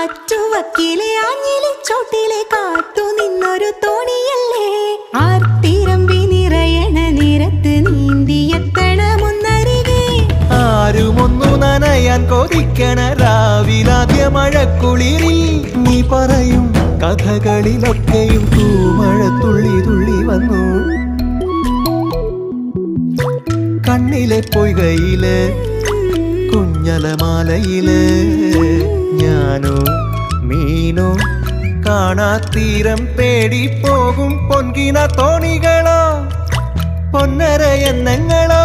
ആറ്റുവക്കിലെ ആഞ്ഞിലി ചോട്ടിലെ കാത്തു നിന്നൊരു തോണിയല്ലേ ആർത്തിരമ്പി നിറയണ നിരത്ത് നീന്തിയെത്തണമൊന്നരികെ ആരുമൊന്നു നനയാൻ കൊതിക്കണ രാവിലാദ്യ മഴക്കുളിരിൽ നീ പറയും കഥകളിലൊക്കെയും തൂമഴ തുള്ളി തുള്ളി വന്നു കണ്ണിലെ പൊയ്കയില് കുഞ്ഞലമാലയില് ഞാനോ മീനോ കാണാത്തീരം തേടി പോകും പൊൻകിന തോണികളോ പൊന്നര എന്നങ്ങളോ